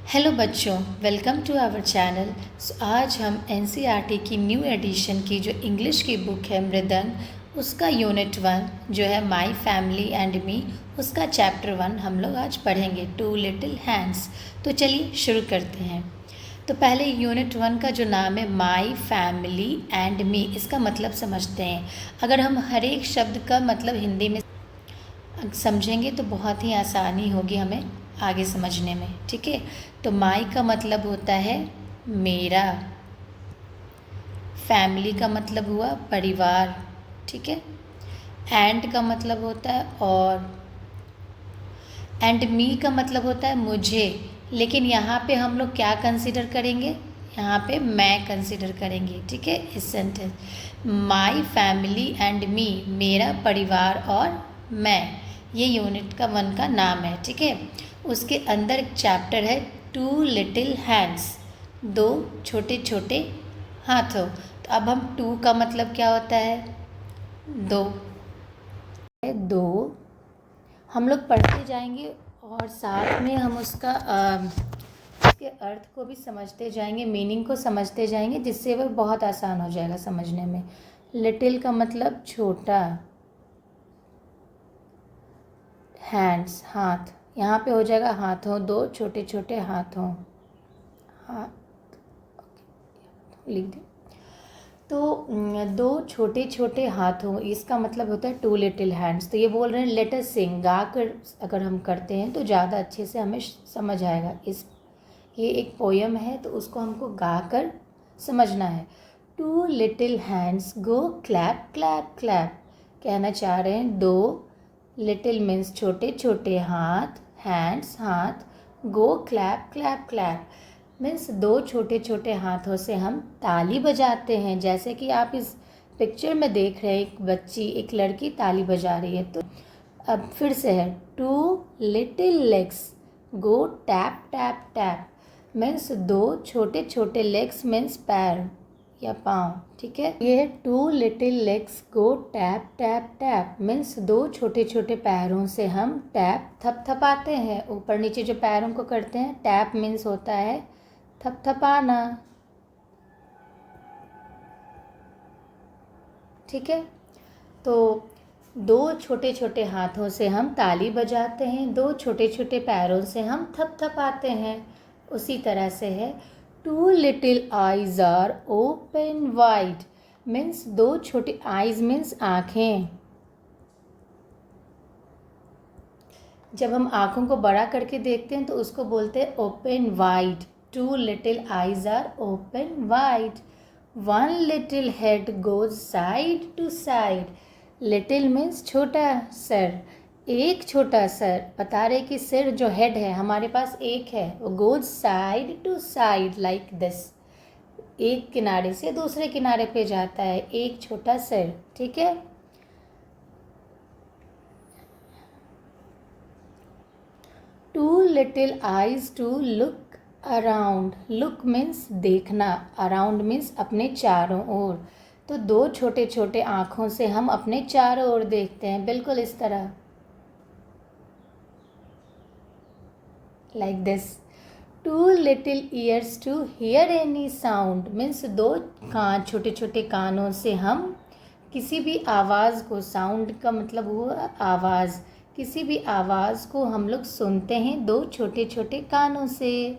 Hello बच्चों, welcome to our channel. आज हम एनसीईआरटी की न्यू एडिशन की जो इंग्लिश की बुक है मृदंग, उसका यूनिट 1 जो है माय फैमिली एंड मी, उसका चैप्टर 1 हम लोग आज पढ़ेंगे, टू लिटिल हैंड्स। तो चलिए शुरू करते हैं। तो पहले यूनिट 1 का जो नाम है माय फैमिली एंड मी, इसका मतलब समझते हैं। अगर हम हर एक शब्द का मतलब हिंदी में समझेंगे तो बहुत ही आसानी होगी हमें आगे समझने में, ठीक है। तो माई का मतलब होता है मेरा, फैमिली का मतलब हुआ परिवार, ठीक है। एंड का मतलब होता है और, एंड मी का मतलब होता है मुझे। लेकिन यहाँ पे हम लोग क्या कंसिडर करेंगे, यहाँ पे मैं कंसिडर करेंगे, ठीक है। इस sentence my family and me, मेरा परिवार और मैं, ये यूनिट का 1 का नाम है, ठीक है। उसके अंदर एक चैप्टर है टू लिटिल हैंड्स, दो छोटे छोटे हाथों। तो अब हम टू का मतलब क्या होता है, दो, दो हम लोग पढ़ते जाएंगे और साथ में हम उसका उसके अर्थ को भी समझते जाएंगे, मीनिंग को समझते जाएंगे, जिससे वह बहुत आसान हो जाएगा समझने में। लिटिल का मतलब छोटा, हैंड्स हाथ, यहाँ पे हो जाएगा हाथों, दो छोटे छोटे हाथों, हाथ लिख दें। तो दो छोटे छोटे हाथों, इसका मतलब होता है टू लिटिल हैंड्स। तो ये बोल रहे हैं लेट अस सिंग, गा कर अगर हम करते हैं तो ज़्यादा अच्छे से हमें समझ आएगा। ये एक पोयम है तो उसको हमको गा कर समझना है। Two little hands go clap clap clap, कहना चाह रहे हैं दो लिटिल मीन्स छोटे छोटे हाथ, हैंड्स हाथ, गो क्लैप क्लैप क्लैप मीन्स दो छोटे छोटे हाथों से हम ताली बजाते हैं। जैसे कि आप इस पिक्चर में देख रहे हैं, एक बच्ची, एक लड़की ताली बजा रही है। तो अब फिर से है two little legs go tap tap tap means दो छोटे छोटे लेग्स मीन्स पैर या पाँव, ठीक है। ये है two little legs go tap tap tap means दो छोटे छोटे पैरों से हम टैप थपथपाते हैं, ऊपर नीचे जो पैरों को करते हैं। टैप मीन्स होता है थपथपाना, ठीक है। तो दो छोटे छोटे हाथों से हम ताली बजाते हैं, दो छोटे छोटे पैरों से हम थपथपाते हैं। उसी तरह से है two little eyes are open wide means दो छोटी, आईज मीन्स आँखें। जब हम आँखों को बड़ा करके देखते हैं तो उसको बोलते हैं open wide. Two little eyes are open wide. One little head goes side to side, little means छोटा सर, एक छोटा सर, बता रहे कि सिर जो हेड है हमारे पास एक है, वो goes side to side like this, एक किनारे से दूसरे किनारे पे जाता है, एक छोटा सिर, ठीक है। Two little eyes to look around, look means देखना, अराउंड मीन्स अपने चारों ओर। तो दो छोटे छोटे आँखों से हम अपने चारों ओर देखते हैं, बिल्कुल इस तरह, like this. Two little ears to hear any sound means दो कान, छोटे छोटे कानों से हम किसी भी आवाज़ को, साउंड का मतलब हुआ आवाज़, किसी भी आवाज़ को हम लोग सुनते हैं दो छोटे छोटे कानों से।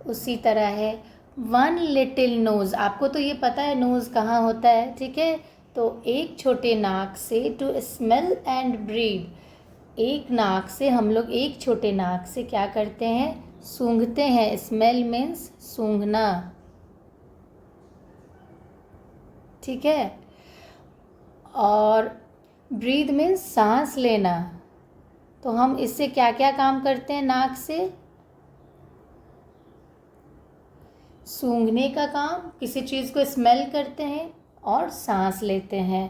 उसी तरह है वन लिटिल नोज़, आपको तो ये पता है नोज़ कहाँ होता है, ठीक है। तो एक छोटे नाक से टू स्मेल एंड ब्रीथ, एक नाक से हम लोग, एक छोटे नाक से क्या करते हैं, सूंघते हैं। स्मेल मीन्स सूंघना, ठीक है। और ब्रीथ मीन्स सांस लेना। तो हम इससे क्या क्या काम करते हैं, नाक से सूंघने का काम, किसी चीज़ को स्मेल करते हैं और सांस लेते हैं।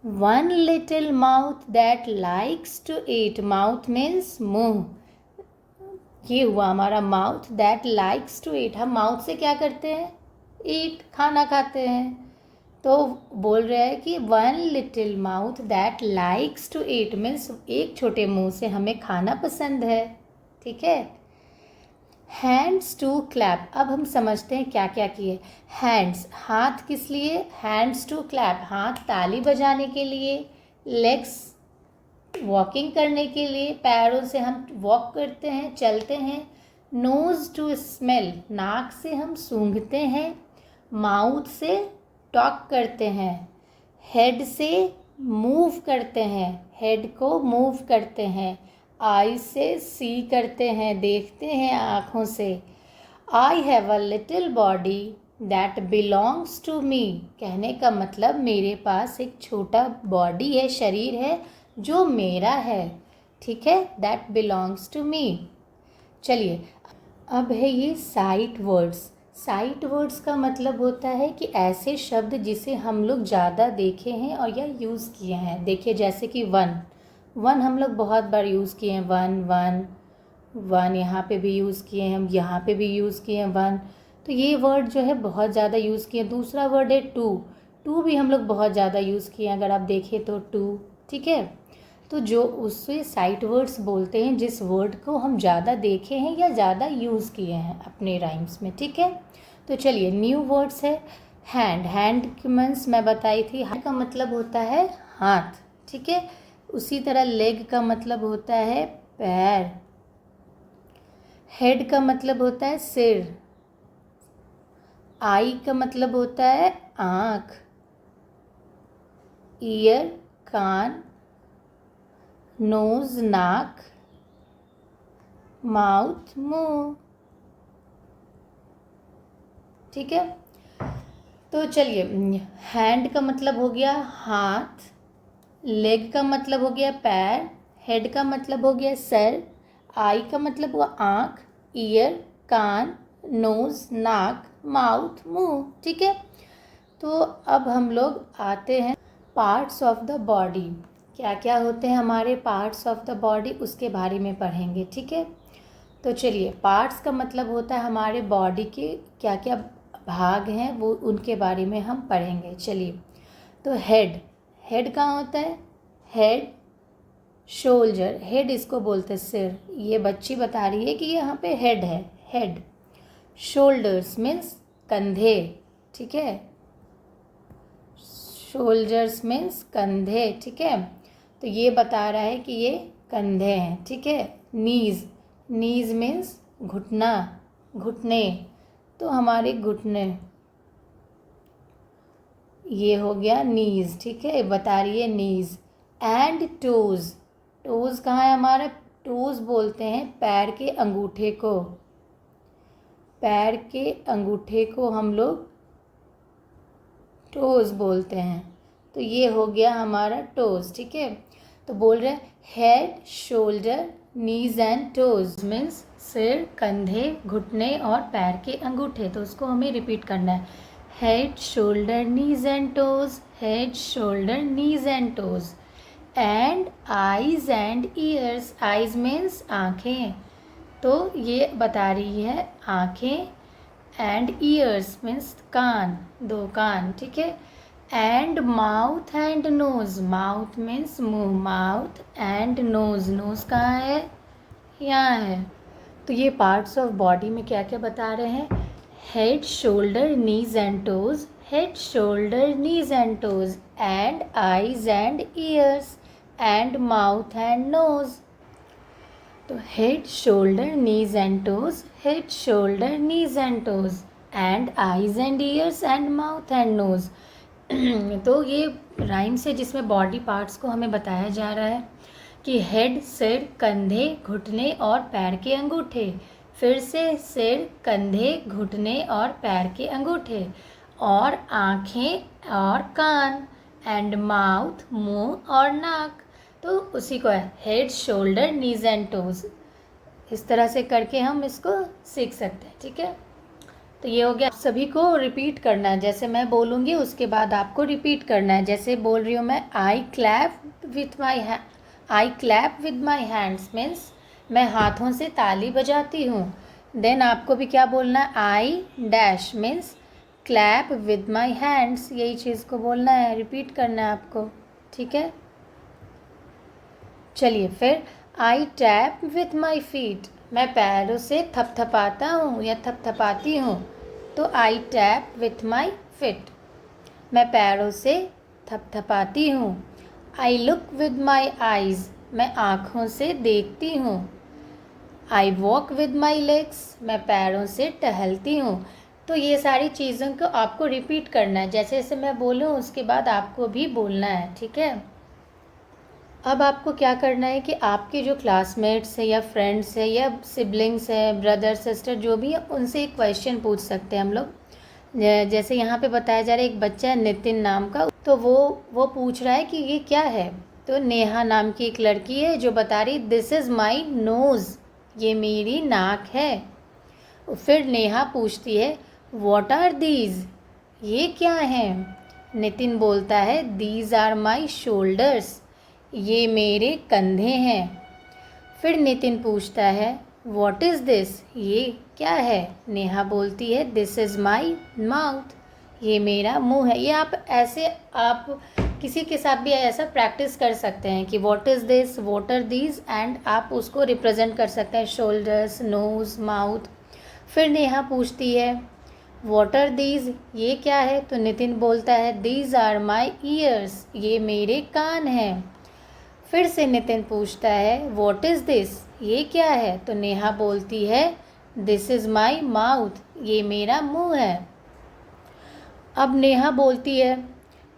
One little mouth that likes to eat, mouth means मुंह, ये हुआ हमारा mouth that likes to eat. हम माउथ से क्या करते हैं, ईट, खाना खाते हैं। तो बोल रहे हैं कि one little mouth that likes to eat means एक छोटे मुंह से हमें खाना पसंद है, ठीक है। Hand hands to clap. अब हम समझते हैं क्या क्या किए। हैंड्स, हाथ किस लिए? हैंड्स टू क्लैप, हाथ ताली बजाने के लिए। लेग्स, वॉकिंग करने के लिए, पैरों से हम वॉक करते हैं, चलते हैं। नोज़ टू स्मेल, नाक से हम सूंघते हैं। माउथ से टॉक करते हैं। हेड से मूव करते हैं, हेड को मूव करते हैं। आई से सी करते हैं, देखते हैं आँखों से। I have a little body that belongs to me, कहने का मतलब मेरे पास एक छोटा बॉडी है, शरीर है जो मेरा है, ठीक है, दैट बिलोंग्स टू मी। चलिए अब है ये साइट वर्ड्स। साइट वर्ड्स का मतलब होता है कि ऐसे शब्द जिसे हम लोग ज़्यादा देखे हैं और या यूज़ किए हैं। देखिए जैसे कि वन, वन हम लोग बहुत बार यूज़ किए हैं। वन वन वन, यहाँ पे भी यूज़ किए हैं हम, यहाँ पे भी यूज़ किए हैं वन। तो ये वर्ड जो है बहुत ज़्यादा यूज़ किए। दूसरा वर्ड है टू, टू भी हम लोग बहुत ज़्यादा यूज़ किए हैं, अगर आप देखें तो टू, ठीक है। तो जो उससे साइट वर्ड्स बोलते हैं जिस वर्ड को हम ज़्यादा देखे हैं या ज़्यादा यूज़ किए हैं अपने राइम्स में, ठीक है। तो चलिए न्यू वर्ड्स है। हैंड, हैंड मीन्स मैं बताई थी, हैंड का मतलब होता है हाथ, ठीक है। उसी तरह लेग का मतलब होता है पैर। हेड का मतलब होता है सिर। आई का मतलब होता है आँख। ईयर कान। नोज नाक। माउथ मुंह, ठीक है। तो चलिए हैंड का मतलब हो गया हाथ, लेग का मतलब हो गया पैर, हेड का मतलब हो गया सर, आई का मतलब हुआ आँख, ईयर कान, नोज नाक, माउथ मुंह, ठीक है। तो अब हम लोग आते हैं पार्ट्स ऑफ द बॉडी। क्या क्या होते हैं हमारे पार्ट्स ऑफ द बॉडी, उसके बारे में पढ़ेंगे, ठीक है। तो चलिए पार्ट्स का मतलब होता है हमारे बॉडी के क्या क्या भाग हैं, वो उनके बारे में हम पढ़ेंगे। चलिए तो हेड, हेड कहाँ होता है? हेड, शोल्डर, हेड इसको बोलते हैं सिर। ये बच्ची बता रही है कि यहाँ पे हेड है, हेड। शोल्डर्स मीन्स कंधे, ठीक है। शोल्डर्स मीन्स कंधे, ठीक है। तो ये बता रहा है कि ये कंधे हैं, ठीक है। नीज़, नीज़ मीन्स घुटना, घुटने, तो हमारे घुटने, ये हो गया नीज़, ठीक है, बता रही है नीज़। एंड टोज़, टोज़ कहाँ है हमारा? टोज़ बोलते हैं पैर के अंगूठे को, पैर के अंगूठे को हम लोग टोज़ बोलते हैं। तो ये हो गया हमारा टोज़, ठीक है। तो बोल रहे हैं head, shoulders, knees and toes means सिर, कंधे, घुटने और पैर के अंगूठे। तो उसको हमें रिपीट करना है, head, shoulders, knees and toes, head, shoulders, knees and toes. And eyes and years, eyes means आँखें, तो ये बता रही है आँखें। एंड ईयर्स मीन्स कान, दो कान, ठीक है। And mouth and nose, mouth means मुंह, माउथ एंड नोज, नोज कहाँ है? यहाँ है। तो ये पार्ट्स ऑफ बॉडी में क्या क्या बता रहे हैं? Head, shoulders, knees and toes, head, shoulders, knees and toes, and eyes and ears, and mouth and nose. तो head, shoulders, knees and toes, head, shoulders, knees and toes, and eyes and ears, and mouth and nose. तो ये rhymes है जिसमें body parts को हमें बताया जा रहा है कि हेड सिर, कंधे, घुटने और पैर के अंगूठे। फिर से सिर, कंधे, घुटने और पैर के अंगूठे, और आँखें और कान, एंड माउथ मुंह और नाक। तो उसी को है head, shoulders, knees and toes. इस तरह से करके हम इसको सीख सकते हैं, ठीक है। तो ये हो गया। आप सभी को रिपीट करना है, जैसे मैं बोलूँगी उसके बाद आपको रिपीट करना है। जैसे बोल रही हूँ मैं, I clap with my I clap with my hands means मैं हाथों से ताली बजाती हूँ। देन आपको भी क्या बोलना है? I dash means clap with my hands, यही चीज़ को बोलना है, रिपीट करना है आपको, ठीक है। चलिए फिर, आई टैप विथ माई फीट, मैं पैरों से थपथपाता हूँ या थपथपाती हूँ, तो आई टैप विथ माई फिट। मैं पैरों से थपथपाती हूँ। I look with my eyes, मैं आँखों से देखती हूँ। I walk with my legs, मैं पैरों से टहलती हूँ। तो ये सारी चीज़ों को आपको रिपीट करना है, जैसे जैसे मैं बोलूँ उसके बाद आपको भी बोलना है, ठीक है। अब आपको क्या करना है कि आपके जो क्लासमेट्स है या फ्रेंड्स है या सिबलिंग्स है, ब्रदर सिस्टर जो भी है, उनसे एक क्वेश्चन पूछ सकते हैं हम लोग। जैसे यहाँ पे बताया जा रहा है, एक बच्चा है नितिन नाम का, तो वो पूछ रहा है कि ये क्या है। तो नेहा नाम की एक लड़की है जो बता रही दिस इज़ माई नोज़, ये मेरी नाक है। फिर नेहा पूछती है व्हाट आर दीज, ये क्या हैं। नितिन बोलता है दीज आर माई शोल्डर्स, ये मेरे कंधे हैं। फिर नितिन पूछता है व्हाट इज़ दिस, ये क्या है। नेहा बोलती है दिस इज़ माई माउथ, ये मेरा मुंह है। ये आप किसी के साथ भी ऐसा प्रैक्टिस कर सकते हैं कि what is this, what are these, and आप उसको रिप्रेजेंट कर सकते हैं, शोल्डर्स, नोज़, माउथ। फिर नेहा पूछती है व्हाट आर दीज, ये क्या है। तो नितिन बोलता है दीज आर माई ईयर्स, ये मेरे कान हैं। फिर से नितिन पूछता है व्हाट इज़ दिस, ये क्या है। तो नेहा बोलती है दिस इज़ माई माउथ, ये मेरा मुंह है। अब नेहा बोलती है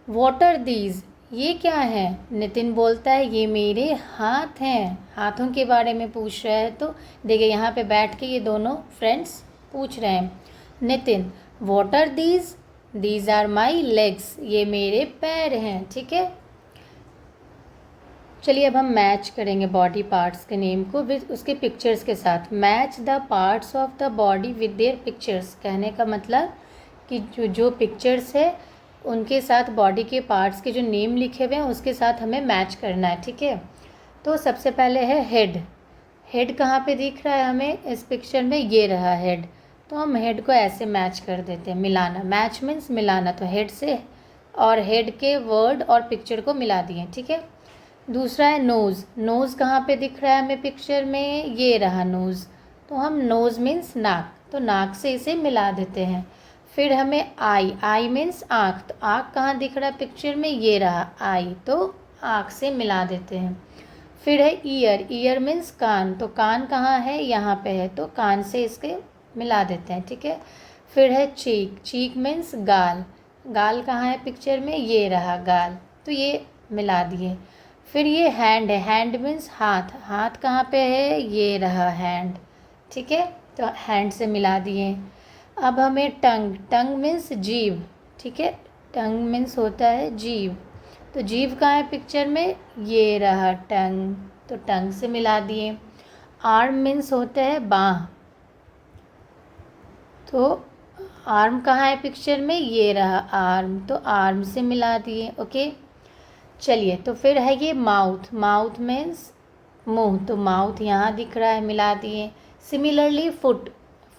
व्हाट आर दीज, ये क्या है। नितिन बोलता है ये मेरे हाथ हैं, हाथों के बारे में पूछ रहा है। तो देखिए यहाँ पे बैठ के ये दोनों फ्रेंड्स पूछ रहे हैं। Nitin what are these, these are my legs, ये मेरे पैर हैं, ठीक है। चलिए अब हम मैच करेंगे बॉडी पार्ट्स के नेम को विद उसके पिक्चर्स के साथ। Match the parts of the body with their pictures, कहने का मतलब कि जो पिक्चर्स है उनके साथ बॉडी के पार्ट्स के जो नेम लिखे हुए हैं उसके साथ हमें मैच करना है, ठीक है। तो सबसे पहले है हेड। हेड कहाँ पे दिख रहा है हमें इस पिक्चर में, ये रहा हेड। तो हम हेड को ऐसे मैच कर देते हैं, मिलाना। मैच मीन्स मिलाना, तो हेड से और हेड के वर्ड और पिक्चर को मिला दिए, ठीक है। दूसरा है नोज़। नोज़ कहाँ पे दिख रहा है हमें पिक्चर में, ये रहा नोज़। तो हम नोज़ मीन्स नाक, तो नाक से इसे मिला देते हैं। फिर हमें आई, आई मीन्स आँख, तो आँख कहाँ दिख रहा है पिक्चर में, ये रहा आई, तो आँख से मिला देते हैं। फिर है ईयर, ईयर मीन्स कान, तो कान कहाँ है, यहाँ पे है, तो कान से इसके मिला देते हैं, ठीक है। फिर है चीक, चीक मीन्स गाल, गाल कहाँ है पिक्चर में, ये रहा गाल, तो ये मिला दिए। फिर ये हैंड है, हैंड मीन्स हाथ, हाथ कहाँ पे है, ये रहा हैंड, ठीक है, तो हैंड से मिला दिए। अब हमें टंग, टंग मीन्स जीभ, ठीक है, टंग मीन्स होता है जीभ, तो जीभ कहाँ है पिक्चर में, ये रहा टंग, तो टंग से मिला दिए। आर्म मीन्स होता है बाँह, तो आर्म कहाँ है पिक्चर में, ये रहा आर्म, तो आर्म से मिला दिए, ओके। चलिए तो फिर है ये माउथ, माउथ मीन्स मुंह, तो माउथ यहाँ दिख रहा है, मिला दिए। सिमिलरली फुट,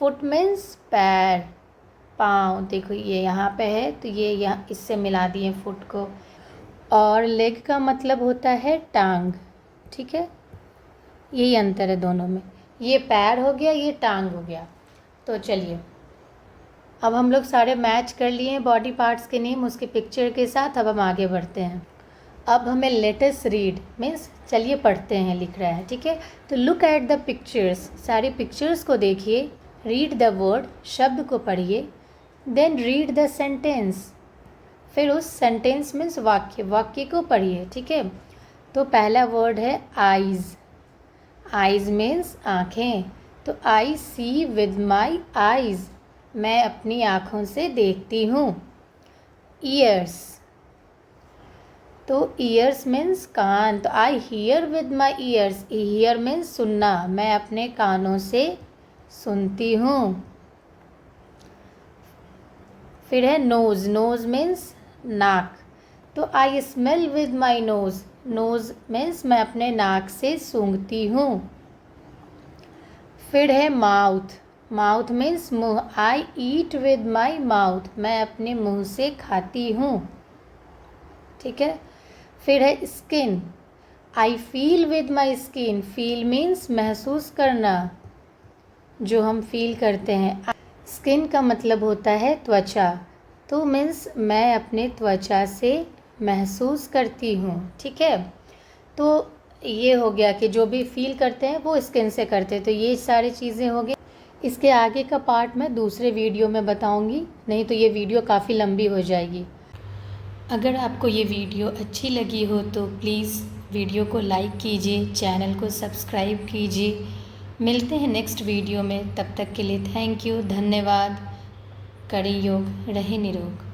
फुट मीन्स पैर, पाँव, देखो ये यहाँ पे है, तो ये यहाँ इससे मिला दिए फुट को। और लेग का मतलब होता है टांग, ठीक है, यही अंतर है दोनों में, ये पैर हो गया, ये टांग हो गया। तो चलिए अब हम लोग सारे मैच कर लिए हैं बॉडी पार्ट्स के नेम उसके पिक्चर के साथ। अब हम आगे बढ़ते हैं। अब हमें लेट अस रीड मीन्स चलिए पढ़ते हैं, लिख रहा है, ठीक है। तो लुक एट द पिक्चर्स, सारी पिक्चर्स को देखिए। रीड द वर्ड, शब्द को पढ़िए। देन रीड द सेंटेंस, फिर उस सेंटेंस मीन्स वाक्य, वाक्य को पढ़िए, ठीक है। तो पहला वर्ड है आइज़, आइज़ मीन्स आँखें, तो आई सी विद माई आइज़, मैं अपनी आँखों से देखती हूँ। ईयर्स, तो ईयर्स मीन्स कान, तो I hear with my ears, hear means सुनना, मैं अपने कानों से सुनती हूँ। फिर है नोज़, नोज़ मीन्स नाक, तो I smell with my nose, nose means मैं अपने नाक से सूंघती हूँ। फिर है माउथ, माउथ मीन्स मुँह, आई ईट विद माई माउथ, मैं अपने मुँह से खाती हूँ, ठीक है। फिर है skin, I feel with my skin, feel means महसूस करना, जो हम फील करते हैं। स्किन का मतलब होता है त्वचा, तो मीन्स मैं अपने त्वचा से महसूस करती हूँ, ठीक है। तो ये हो गया कि जो भी फील करते हैं वो स्किन से करते हैं। तो ये सारी चीज़ें हो गई। इसके आगे का पार्ट मैं दूसरे वीडियो में बताऊंगी, नहीं तो ये वीडियो काफ़ी लंबी हो जाएगी। अगर आपको ये वीडियो अच्छी लगी हो तो प्लीज़ वीडियो को लाइक कीजिए, चैनल को सब्सक्राइब कीजिए। मिलते हैं नेक्स्ट वीडियो में, तब तक के लिए थैंक यू, धन्यवाद। करें योग, रहे निरोग।